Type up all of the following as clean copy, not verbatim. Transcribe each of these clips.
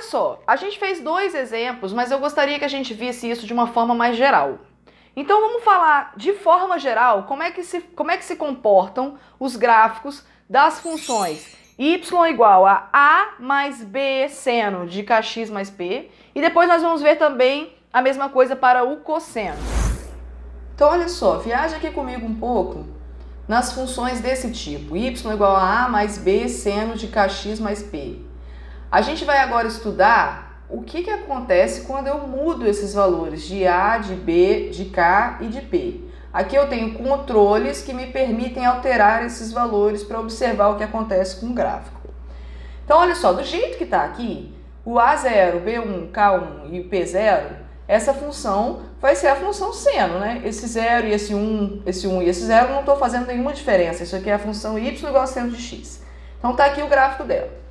só, a gente fez 2 exemplos, mas eu gostaria que a gente visse isso de uma forma mais geral. Então vamos falar de forma geral como é que se comportam os gráficos das funções y igual a mais b seno de kx mais p, e depois nós vamos ver também a mesma coisa para o cosseno. Então olha só, viaja aqui comigo um pouco nas funções desse tipo, y igual a mais b seno de kx mais p. A gente vai agora estudar o que acontece quando eu mudo esses valores de a, de b, de k e de p. Aqui eu tenho controles que me permitem alterar esses valores para observar o que acontece com o gráfico. Então olha só, do jeito que está aqui, o a0, b1, k1 e o p0, essa função vai ser a função seno, né? Esse 0 e esse 1 e esse 0 não estou fazendo nenhuma diferença. Isso aqui é a função y igual a seno de x. Então está aqui o gráfico dela.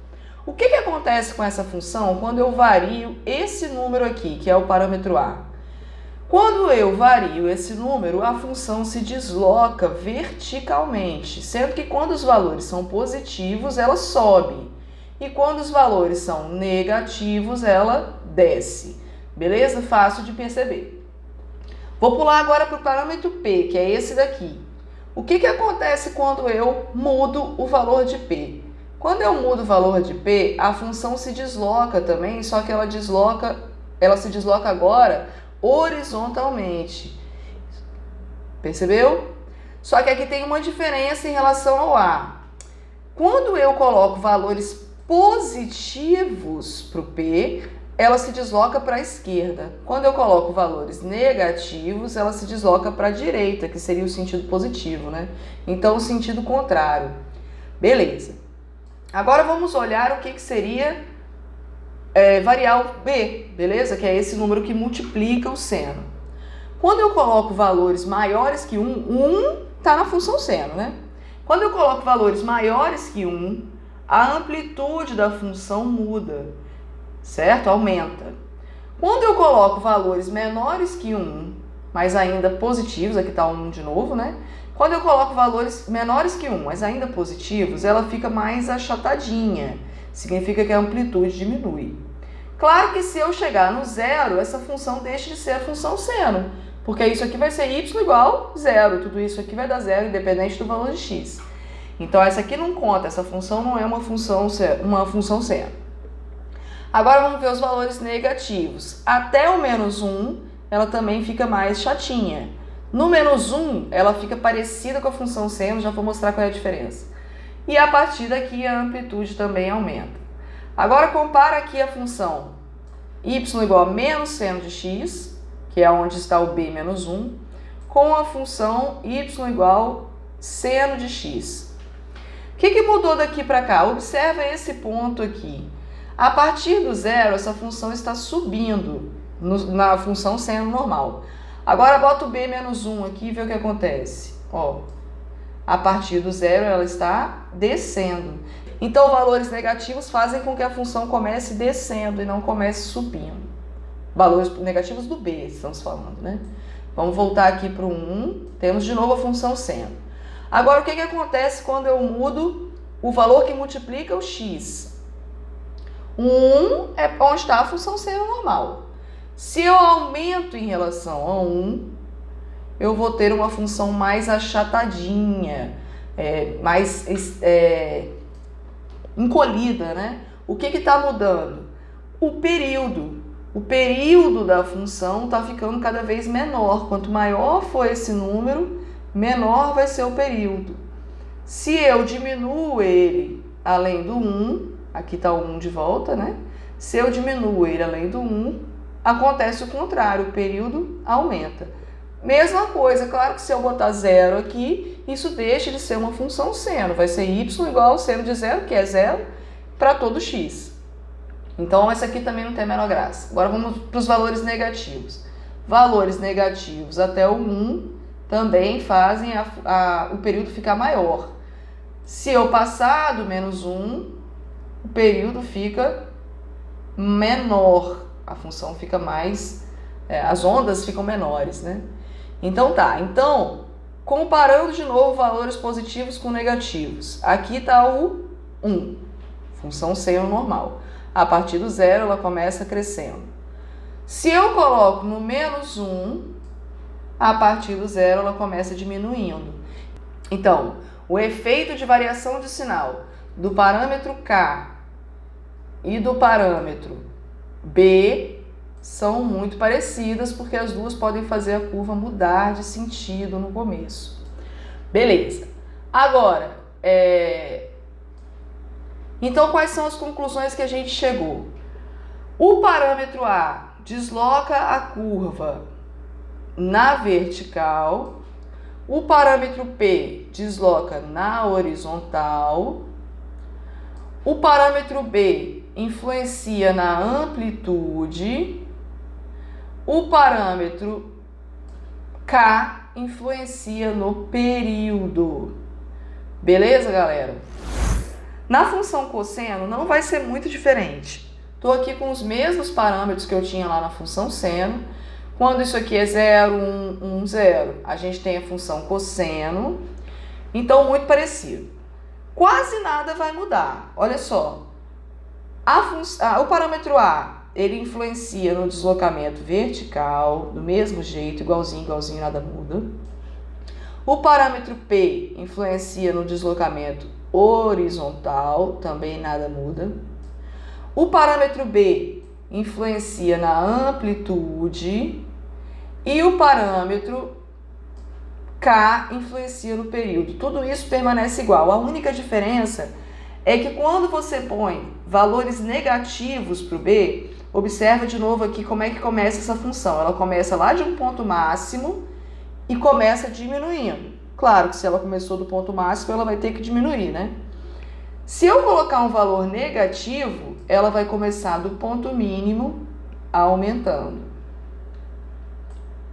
O que acontece com essa função quando eu vario esse número aqui, que é o parâmetro a? Quando eu vario esse número, a função se desloca verticalmente, sendo que quando os valores são positivos, ela sobe, e quando os valores são negativos, ela desce. Beleza? Fácil de perceber. Vou pular agora para o parâmetro p, que é esse daqui. O que acontece quando eu mudo o valor de p? Quando eu mudo o valor de p, a função se desloca também, só que ela se desloca agora horizontalmente. Percebeu? Só que aqui tem uma diferença em relação ao a. Quando eu coloco valores positivos para o p, ela se desloca para a esquerda. Quando eu coloco valores negativos, ela se desloca para a direita, que seria o sentido positivo, né? Então, o sentido contrário. Beleza. Agora vamos olhar o que seria variar o b, beleza? Que é esse número que multiplica o seno. Quando eu coloco valores maiores que 1 está na função seno, né? Quando eu coloco valores maiores que 1, a amplitude da função muda, certo? Aumenta. Quando eu coloco valores menores que 1, mas ainda positivos, aqui está 1 de novo, né? Quando eu coloco valores menores que 1, mas ainda positivos, ela fica mais achatadinha. Significa que a amplitude diminui. Claro que se eu chegar no zero, essa função deixa de ser a função seno, porque isso aqui vai ser y igual a zero. Tudo isso aqui vai dar zero, independente do valor de x. Então, essa aqui não conta, essa função não é uma função seno. Agora, vamos ver os valores negativos. Até o menos 1, ela também fica mais chatinha. No menos 1, ela fica parecida com a função seno, já vou mostrar qual é a diferença. E a partir daqui, a amplitude também aumenta. Agora, compara aqui a função y igual a menos seno de x, que é onde está o b menos 1, com a função y igual a seno de x. O que mudou daqui para cá? Observa esse ponto aqui. A partir do zero, essa função está subindo na função seno normal. Agora, bota o b menos 1 aqui e vê o que acontece. Ó, a partir do zero, ela está descendo. Então, valores negativos fazem com que a função comece descendo e não comece subindo. Valores negativos do b, estamos falando, né? Vamos voltar aqui para o 1. Temos de novo a função seno. Agora, o que acontece quando eu mudo o valor que multiplica o x? O 1 é onde está a função seno normal. Se eu aumento em relação a 1, eu vou ter uma função mais achatadinha, mais encolhida, né? O que está mudando? O período. O período da função está ficando cada vez menor. Quanto maior for esse número, menor vai ser o período. Se eu diminuo ele além do 1, aqui está o 1 de volta, né? Se eu diminuo ele além do 1, acontece o contrário, o período aumenta. Mesma coisa, claro que se eu botar zero aqui, isso deixa de ser uma função seno. Vai ser y igual a seno de zero, que é zero, para todo x. Então, essa aqui também não tem a menor graça. Agora vamos para os valores negativos. Valores negativos até o 1 também fazem o período ficar maior. Se eu passar do menos 1, o período fica menor. A função fica mais... as ondas ficam menores, né? Então tá, comparando de novo valores positivos com negativos. Aqui está o 1, função seno normal. A partir do zero, ela começa crescendo. Se eu coloco no menos 1, a partir do zero, ela começa diminuindo. Então, o efeito de variação de sinal do parâmetro K e do parâmetro B são muito parecidas, porque as duas podem fazer a curva mudar de sentido no começo. Beleza. Agora, então quais são as conclusões que a gente chegou? O parâmetro A desloca a curva na vertical, o parâmetro P desloca na horizontal, o parâmetro B influencia na amplitude, o parâmetro K influencia no período. Beleza, galera? Na função cosseno não vai ser muito diferente. Estou aqui com os mesmos parâmetros que eu tinha lá na função seno. Quando isso aqui é 0, 1, 1, 0, a gente tem a função cosseno. Então, muito parecido. Quase nada vai mudar. Olha só. O parâmetro A, ele influencia no deslocamento vertical, do mesmo jeito, igualzinho, nada muda. O parâmetro P influencia no deslocamento horizontal, também nada muda. O parâmetro B influencia na amplitude e o parâmetro K influencia no período. Tudo isso permanece igual. A única diferença é que quando você põe valores negativos para o B, observa de novo aqui como é que começa essa função. Ela começa lá de um ponto máximo e começa diminuindo. Claro que se ela começou do ponto máximo, ela vai ter que diminuir, né? Se eu colocar um valor negativo, ela vai começar do ponto mínimo aumentando.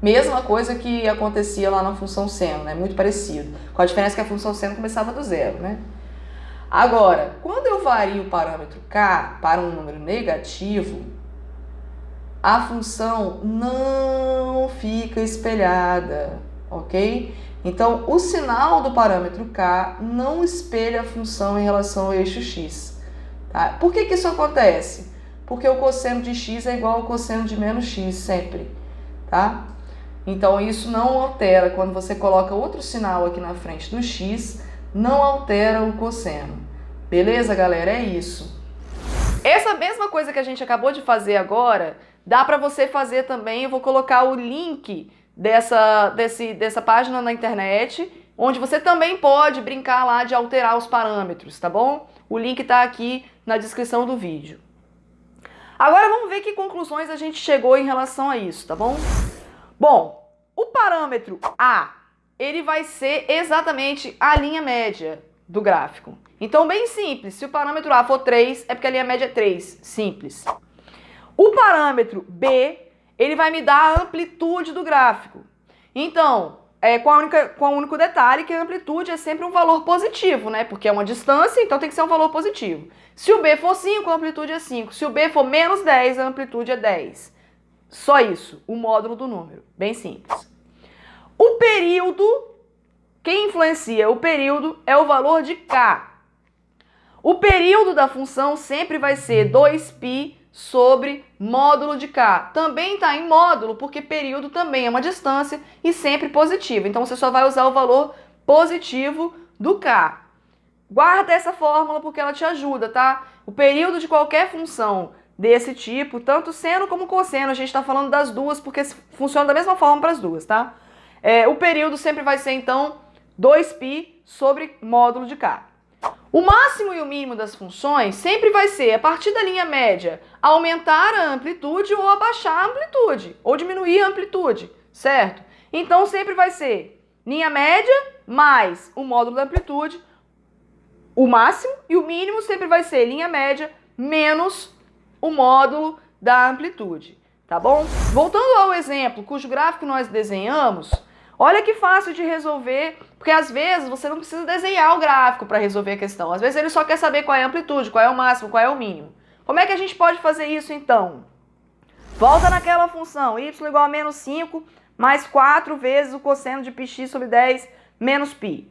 Mesma coisa que acontecia lá na função seno, né? Muito parecido. Com a diferença que a função seno começava do zero, né? Agora, quando eu vario o parâmetro K para um número negativo, a função não fica espelhada, ok? Então, o sinal do parâmetro K não espelha a função em relação ao eixo x. Tá? Por que isso acontece? Porque o cosseno de x é igual ao cosseno de menos x sempre. Tá? Então, isso não altera. Quando você coloca outro sinal aqui na frente do x, não altera o cosseno. Beleza, galera? É isso. Essa mesma coisa que a gente acabou de fazer agora, dá para você fazer também. Eu vou colocar o link dessa página na internet, onde você também pode brincar lá de alterar os parâmetros, tá bom? O link tá aqui na descrição do vídeo. Agora vamos ver que conclusões a gente chegou em relação a isso, tá bom? Bom, o parâmetro A, ele vai ser exatamente a linha média do gráfico. Então, bem simples, se o parâmetro A for 3, é porque a linha média é 3, simples. O parâmetro B, ele vai me dar a amplitude do gráfico. Então, com o único detalhe que a amplitude é sempre um valor positivo, né? Porque é uma distância, então tem que ser um valor positivo. Se o B for 5, a amplitude é 5. Se o B for menos 10, a amplitude é 10. Só isso, o módulo do número. Bem simples. O período, quem influencia o período é o valor de K. O período da função sempre vai ser 2π sobre módulo de K. Também está em módulo porque período também é uma distância e sempre positivo. Então você só vai usar o valor positivo do K. Guarda essa fórmula porque ela te ajuda, tá? O período de qualquer função desse tipo, tanto seno como cosseno, a gente está falando das duas porque funciona da mesma forma para as duas, tá? O período sempre vai ser, então, 2π sobre módulo de K. O máximo e o mínimo das funções sempre vai ser, a partir da linha média, aumentar a amplitude ou abaixar a amplitude, ou diminuir a amplitude, certo? Então sempre vai ser linha média mais o módulo da amplitude, o máximo, e o mínimo sempre vai ser linha média menos o módulo da amplitude, tá bom? Voltando ao exemplo cujo gráfico nós desenhamos, olha que fácil de resolver, porque às vezes você não precisa desenhar o gráfico para resolver a questão. Às vezes ele só quer saber qual é a amplitude, qual é o máximo, qual é o mínimo. Como é que a gente pode fazer isso então? Volta naquela função y igual a menos 5 mais 4 vezes o cosseno de πx sobre 10 menos π.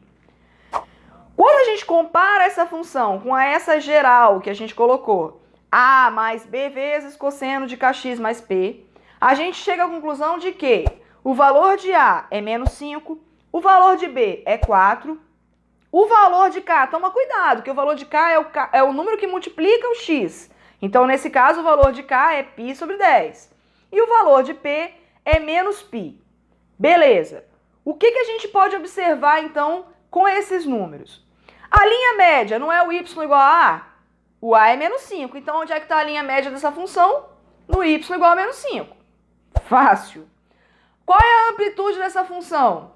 Quando a gente compara essa função com essa geral que a gente colocou, A mais B vezes cosseno de kx mais P, a gente chega à conclusão de que o valor de A é menos 5, o valor de B é 4, o valor de K, toma cuidado, que o valor de K é o número que multiplica o x. Então, nesse caso, o valor de K é π sobre 10. E o valor de P é menos π. Beleza. O que a gente pode observar, então, com esses números? A linha média não é o y igual a A? O A é menos 5. Então, onde é que está a linha média dessa função? No y igual a menos 5. Fácil. Qual é a amplitude dessa função?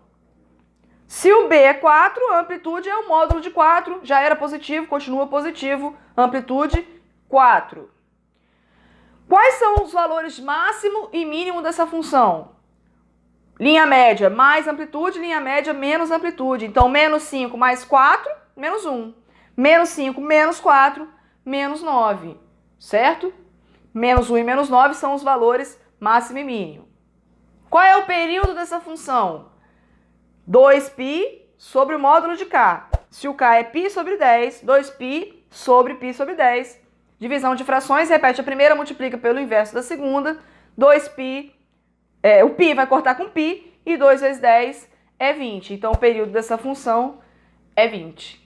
Se o B é 4, a amplitude é o módulo de 4. Já era positivo, continua positivo. Amplitude 4. Quais são os valores máximo e mínimo dessa função? Linha média mais amplitude, linha média menos amplitude. Então, menos 5 mais 4, menos 1. Menos 5 menos 4, menos 9. Certo? Menos 1 e menos 9 são os valores máximo e mínimo. Qual é o período dessa função? 2π sobre o módulo de K. Se o K é π sobre 10, 2π sobre π sobre 10. Divisão de frações, repete a primeira, multiplica pelo inverso da segunda. 2π, o π vai cortar com π, e 2 vezes 10 é 20. Então, o período dessa função é 20.